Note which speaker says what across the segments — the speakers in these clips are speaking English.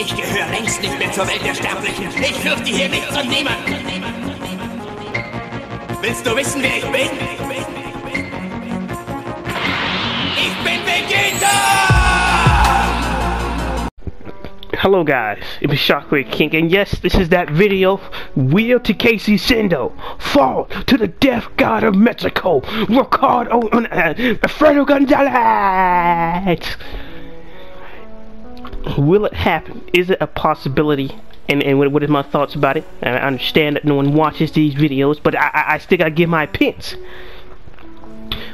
Speaker 1: Ich gehöre längst nicht mehr zur Welt der Sterblichen. Ich fürchte hier nichts und niemanden. Willst du wissen, wer ich bin? Ich bin Vegeta!
Speaker 2: Hello guys, it's Shockwave King, and yes, this is that video. Wheel to Casey Sendo, fall to the death god of Mexico, Ricardo Alfredo Gonzalez. Will it happen? Is it a possibility? And what is my thoughts about it? I understand that no one watches these videos, but I still gotta give my opinions.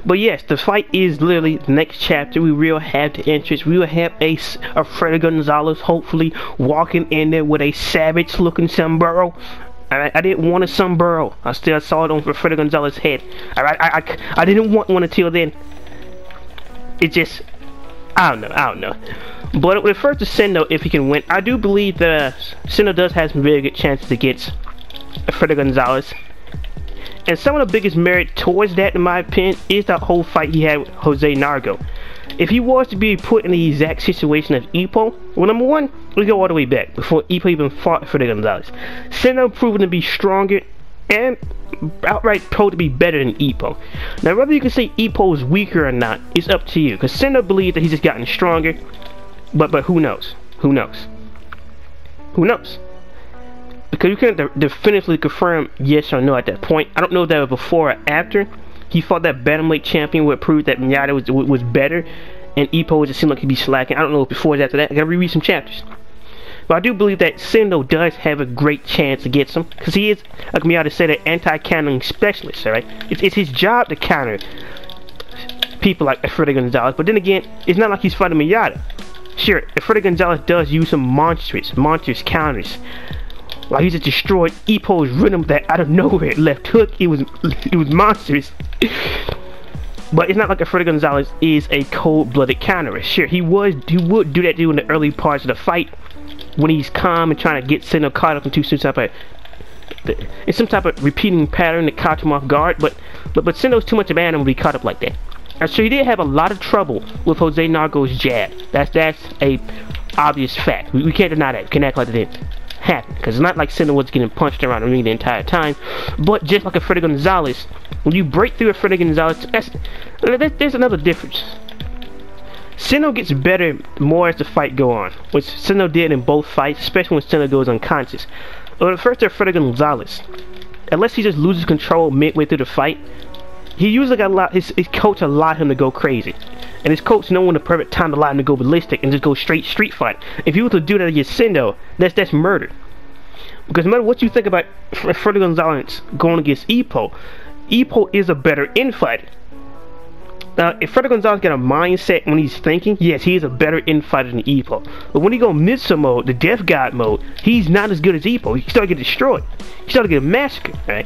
Speaker 2: But yes, the fight is literally the next chapter. We will have the entrance. We will have Alfredo Gonzalez hopefully walking in there with a savage looking sombrero. I didn't want a sombrero. I still saw it on Alfredo Gonzalez's head. I didn't want one until then. It just, I don't know. But with first to Sendo, if he can win, I do believe that Sendo does have some very good chances against Alfredo Gonzalez. And some of the biggest merit towards that, in my opinion, is that whole fight he had with Jose Nargo. If he was to be put in the exact situation of Ipo, well, number one, we go all the way back before Ipo even fought Alfredo Gonzalez. Sendo proven to be stronger and outright proved to be better than Ipo. Now, whether you can say Ipo is weaker or not, it's up to you. Because Sendo believes that he's just gotten stronger, but who knows? Who knows? Who knows? Because you can't definitively confirm yes or no at that point. I don't know if that was before or after he fought that bantamweight champion where it proved that Miyata was better and Ipo just seemed like he'd be slacking. I don't know if before or after that. I gotta reread some chapters. But I do believe that Sendo does have a great chance against him because he is, like Miyata said, an anti-countering specialist, alright? It's his job to counter people like Alfredo Gonzalez, but then again, it's not like he's fighting Miyata. Sure, Alfredo Gonzalez does use some monstrous counters. Like he just destroyed Ipo's rhythm that out of nowhere left hook. It was monstrous. But it's not like Alfredo Gonzalez is a cold-blooded counterer. Sure, he would do that during the early parts of the fight when he's calm and trying to get Sendo caught up into some type of repeating pattern to catch him off guard. But Sendo's too much of an animal to be caught up like that. And so he did have a lot of trouble with Jose Nargo's jab. That's a obvious fact. We can't deny that. We can't act like it didn't happen, because it's not like Sendo was getting punched around the ring the entire time. But just like Alfredo Gonzalez, when you break through Alfredo Gonzalez, there's another difference. Sendo gets better more as the fight go on, which Sendo did in both fights, especially when Sendo goes unconscious. But at first, Alfredo Gonzalez, unless he just loses control midway through the fight, he usually got his coach allowed him to go crazy. And his coach knowing the perfect time to allow him to go ballistic and just go straight street fight. If you were to do that against Sendo, that's murder. Because no matter what you think about Alfredo Gonzalez going against Ipo is a better infighter. Now, if Alfredo Gonzalez got a mindset when he's thinking, yes, he is a better infighter than Ipo. But when he go Mitsu mode, the Death God mode, he's not as good as Ipo. He started to get destroyed. He started to get massacred, right?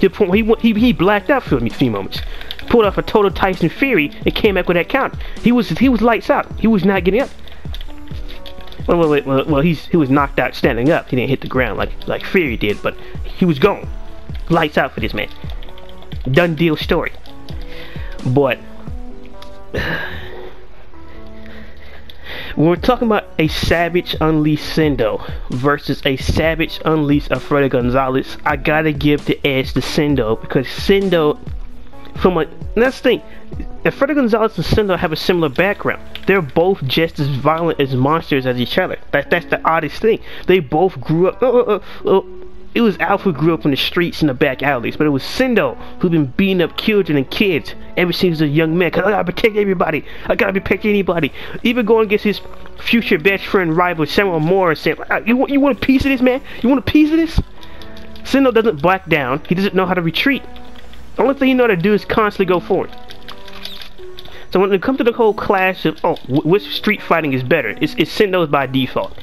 Speaker 2: To the point where he blacked out for a few moments. Pulled off a total Tyson Fury and came back with that count. He was lights out. He was not getting up. Well, he was knocked out standing up. He didn't hit the ground like Fury did, but he was gone. Lights out for this man. Done deal story. But when we're talking about a savage unleashed Sendo versus a savage unleashed Alfredo Gonzalez, I gotta give the edge to Sendo, because Sendo, that's the thing, Alfredo Gonzalez and Sendo have a similar background. They're both just as violent as monsters as each other. That's the oddest thing. They both grew up. It was Alpha grew up in the streets and the back alleys, but it was Sendo who'd been beating up children and kids ever since he was a young man. Cause I gotta protect everybody. I gotta protect anybody. Even going against his future best friend rival Samuel Moore and saying, "You want a piece of this, man? You want a piece of this?" Sendo doesn't back down. He doesn't know how to retreat. The only thing he knows how to do is constantly go forward. So when it comes to the whole clash of which street fighting is better, it's Sendo's by default,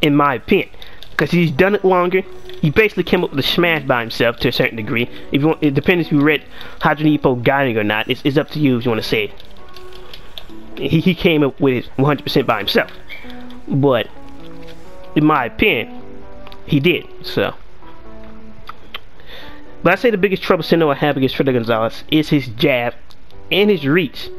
Speaker 2: in my opinion, because he's done it longer. He basically came up with a smash by himself to a certain degree. If you want, it depends if you read Hydrogen Ipo guiding or not. It's up to you if you want to say it. He came up with it 100% by himself. But in my opinion, he did. So, but I say the biggest trouble Sendo will have against Alfredo Gonzalez is his jab and his reach.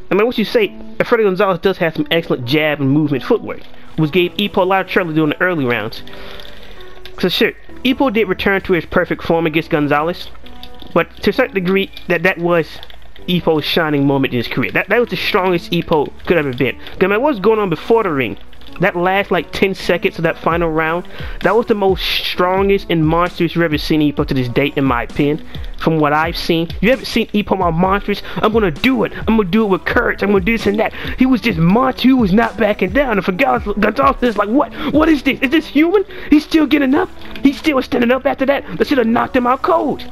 Speaker 2: I mean, what you say, Alfredo Gonzalez does have some excellent jab and movement footwork. was gave Ippo a lot of trouble during the early rounds. So sure, Ippo did return to his perfect form against Gonzalez, but to a certain degree, that was Ippo's shining moment in his career. That was the strongest Ippo could ever been. Because what was going on before the ring, that last like 10 seconds of that final round, that was the most strongest and monstrous you've ever seen Ippo to this date, in my opinion. From what I've seen, you haven't seen Ippo my monstrous. I'm gonna do it. I'm gonna do it with courage. I'm gonna do this and that. He was just monstrous. He was not backing down. And for Gonzalez is like, what is this? Is this human? He's still getting up. He's still standing up after that. That should have knocked him out cold.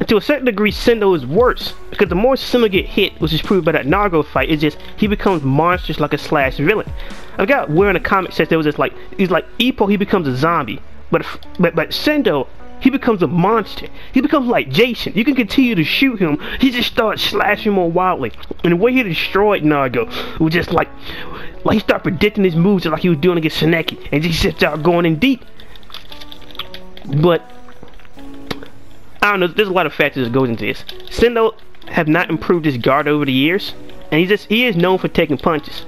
Speaker 2: And to a certain degree, Sendo is worse, because the more Sendo get hit, which is proved by that Nargo fight, it's just he becomes monstrous like a slash villain. I got where in the comic says there was this he's like Ippo, he becomes a zombie, but Sendo, he becomes a monster. He becomes like Jason. You can continue to shoot him, he just starts slashing more wildly. And the way he destroyed Nargo was just like he started predicting his moves just like he was doing against Seneki, and just started going in deep. But I don't know, there's a lot of factors that goes into this. Sendo have not improved his guard over the years, and he is known for taking punches.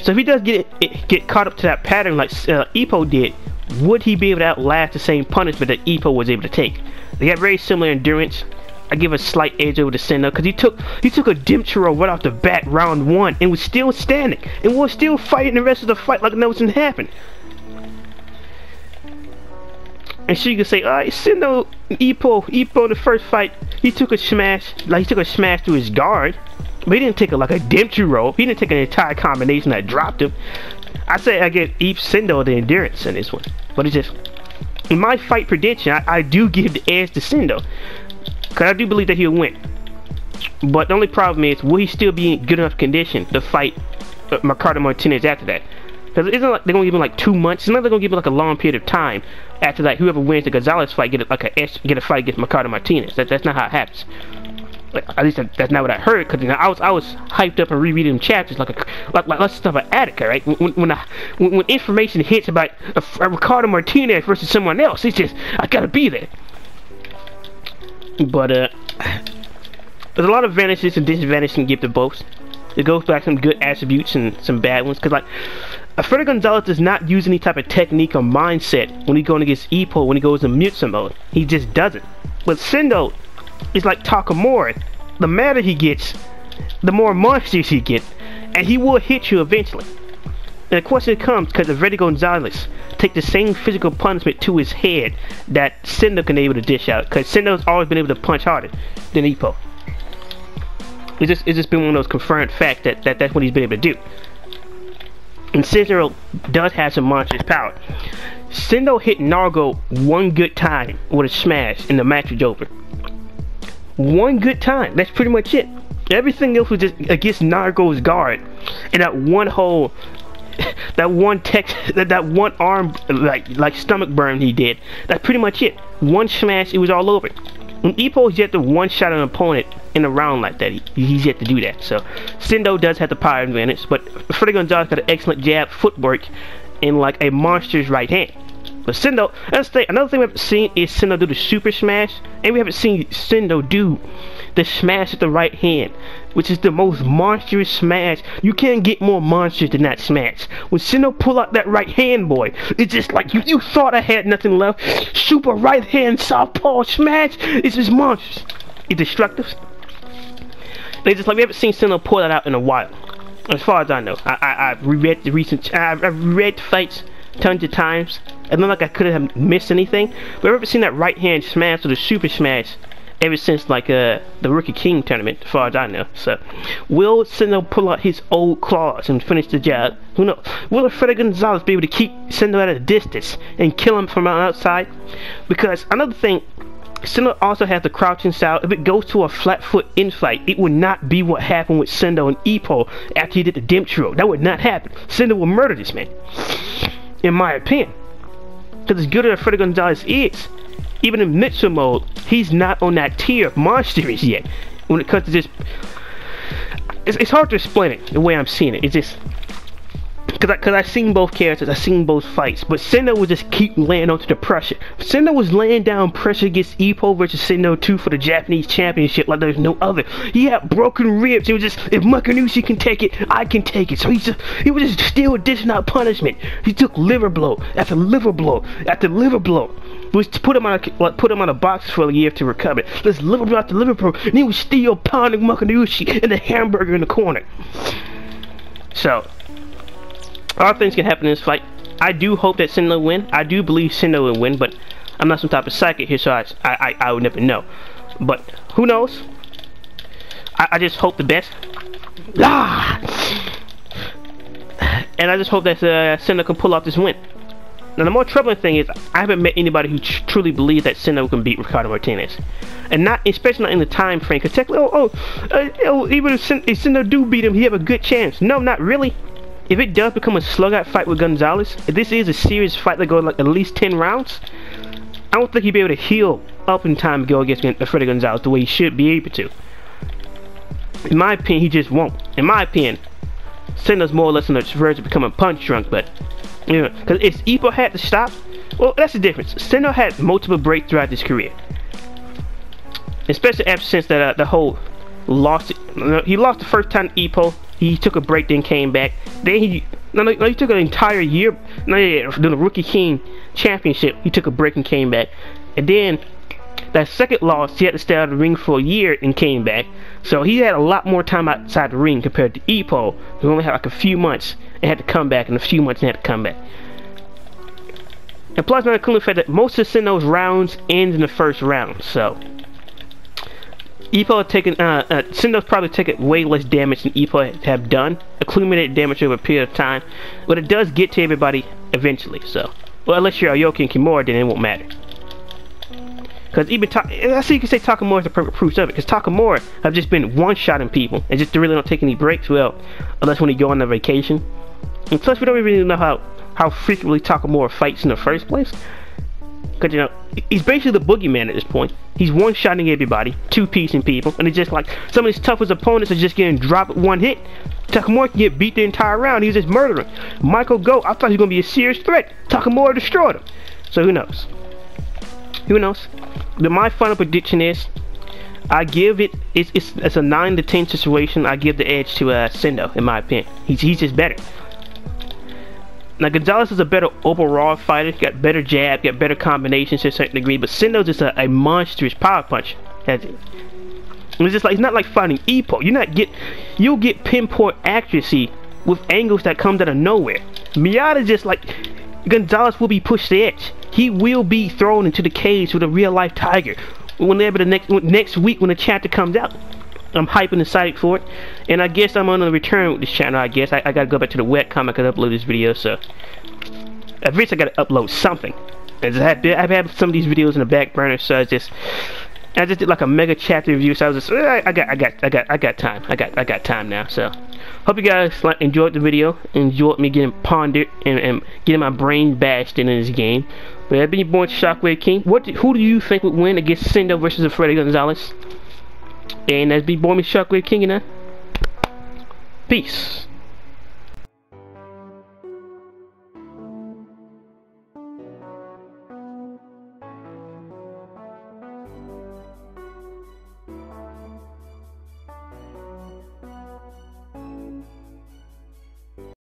Speaker 2: So if he does get caught up to that pattern like Ippo did, would he be able to outlast the same punishment that Ippo was able to take? They have very similar endurance. I give a slight edge over to Sendo because he took a Dimchiro right off the bat round 1 and was still standing and was still fighting the rest of the fight like nothing happened. And so you can say, alright, Sendo, Ippo in the first fight, he took a smash to his guard, but he didn't take like a Dimchiro. He didn't take an entire combination that dropped him. I say I give Sendo the endurance in this one, but it's just, in my fight prediction, I do give the edge to Sendo, because I do believe that he'll win. But the only problem is, will he still be in good enough condition to fight Ricardo Martinez after that? Because it isn't like they're going to give him like 2 months. It's not like they're going to give him like a long period of time after that. Whoever wins the Gonzalez fight get a fight against Ricardo Martinez. That's not how it happens. At least that's not what I heard. Because I was hyped up and rereading chapters like stuff an addict, right? When information hits about a Ricardo Martinez versus someone else, it's just I gotta be there. But there's a lot of advantages and disadvantages to give to both. It goes back some good attributes and some bad ones. Because like, Alfredo Gonzalez does not use any type of technique or mindset when he goes against Ippo when he goes in Mutsu mode. He just doesn't. But Sendo is like Takamura. The madder he gets, the more monsters he gets, and he will hit you eventually. And the question comes because Alfredo Gonzalez take the same physical punishment to his head that Sendo can be able to dish out. Because Sendo's always been able to punch harder than Ippo. It's just been one of those confirmed facts that's what he's been able to do. And Sendo does have some monstrous power. Sendo hit Nargo one good time with a smash and the match was over. One good time. That's pretty much it. Everything else was just against Nargo's guard. And that one hole, that one arm like stomach burn he did. That's pretty much it. One smash, it was all over. When Ippo's yet to one shot an opponent in a round like that, he's yet to do that. So Sendo does have the power advantage, but Alfredo Gonzalez got an excellent jab, footwork, and like a monster's right hand. But Sendo, another thing we haven't seen is Sendo do the super smash, and we haven't seen Sendo do the smash with the right hand, which is the most monstrous smash. You can't get more monstrous than that smash. When Sendo pull out that right hand, boy, it's just like you thought I had nothing left. Super right hand southpaw smash. It's just monstrous. It's destructive. It's just like we haven't seen Sendo pull that out in a while, as far as I know. I've reread I've read fights tons of times. I don't like I could have missed anything, but I've never seen that right hand smash or the super smash ever since like the Rookie King tournament, as far as I know. So will Sendo pull out his old claws and finish the job? Who knows? Will Alfredo Gonzalez be able to keep Sendo at a distance and kill him from outside? Because another thing, Sendo also has the crouching style. If it goes to a flat foot in fight, it would not be what happened with Sendo and Ippo after he did the Dimchiro. That would not happen. Sendo will murder this man, in my opinion. Because as good as Alfredo Gonzalez is, even in Mutsu mode, he's not on that tier of monsters yet. When it comes to this, it's hard to explain it the way I'm seeing it. It's just, Cause I seen both characters, I seen both fights, but Sendo would just keep laying onto the pressure. Sendo was laying down pressure against Ippo versus Sendo 2 for the Japanese championship like there's no other. He had broken ribs. It was just, if Makanushi can take it, I can take it. So he was just still dishing out punishment. He took liver blow after liver blow after liver blow. Was to put him on a box for a year to recover. Let's liver blow after liver blow, and he was still pounding Makanushi and the hamburger in the corner. So, all things can happen in this fight. I do hope that Sendo win. I do believe Sendo will win, but I'm not some type of psychic here, so I would never know. But who knows? I just hope the best. And I just hope that Sendo can pull off this win. Now, the more troubling thing is, I haven't met anybody who truly believes that Sendo can beat Ricardo Martinez, and especially not in the time frame. Because technically, even if Sendo do beat him, he have a good chance. No, not really. If it does become a slug-out fight with Gonzalez, if this is a serious fight that goes like at least 10 rounds, I don't think he'd be able to heal up in time to go against Freddy Gonzalez the way he should be able to. In my opinion, he just won't. In my opinion, Sendo's more or less on the verge of becoming punch drunk, but you know, because if Ippo had to stop, well, that's the difference. Sendo had multiple breaks throughout his career, especially ever since that the whole lost. He lost the first time to Ippo. He took a break, then came back. Then he took an entire year. The Rookie King Championship, he took a break and came back. And then that second loss, he had to stay out of the ring for a year and came back. So he had a lot more time outside the ring compared to Ippo, who only had like a few months and had to come back, and a few months and had to come back. And plus, not including the fact that most of Sendo's rounds end in the first round. So Ippo had taken, Sendo's probably taken way less damage than Ippo have done, accumulated damage over a period of time, but it does get to everybody eventually. So, well, unless you're Aoki and Kimura, then it won't matter. Because even I see you can say Takamura is the perfect proof of it, because Takamura have just been one-shotting people and just really don't take any breaks, well, unless when he go on a vacation. And plus, we don't really know how frequently Takamura fights in the first place. Because, you know, he's basically the boogeyman at this point. He's one-shotting everybody, two-piecing people, and it's just like some of his toughest opponents are just getting dropped with one hit. Takamura can get beat the entire round. He's just murdering. Michael Go, I thought he was going to be a serious threat. Takamura destroyed him. So who knows? Who knows? But my final prediction is, I give it, it's a 9 to 10 situation. I give the edge to Sendo, in my opinion. He's just better. Now, Gonzalez is a better overall fighter, got better jab, got better combinations to a certain degree, but Sendo's just a monstrous power punch. It's just like, it's not like fighting Ippo. You'll get pinpoint accuracy with angles that come out of nowhere. Miyata's just like, Gonzalez will be pushed to the edge. He will be thrown into the cage with a real life tiger whenever the next week when the chapter comes out. I'm hyping excited for it, and I guess I'm on a return with this channel. I guess I gotta go back to the webcomic and upload this video, so at least I gotta upload something. I've had some of these videos in the back burner, so I just did like a mega chapter review. So I was just I got time now. So hope you guys enjoyed the video, enjoyed me getting pondered and getting my brain bashed in this game. But I've been your boy Shockwave King. Who do you think would win against Sendo versus Freddy Gonzalez? And that's be boy me Shockwave King, and peace.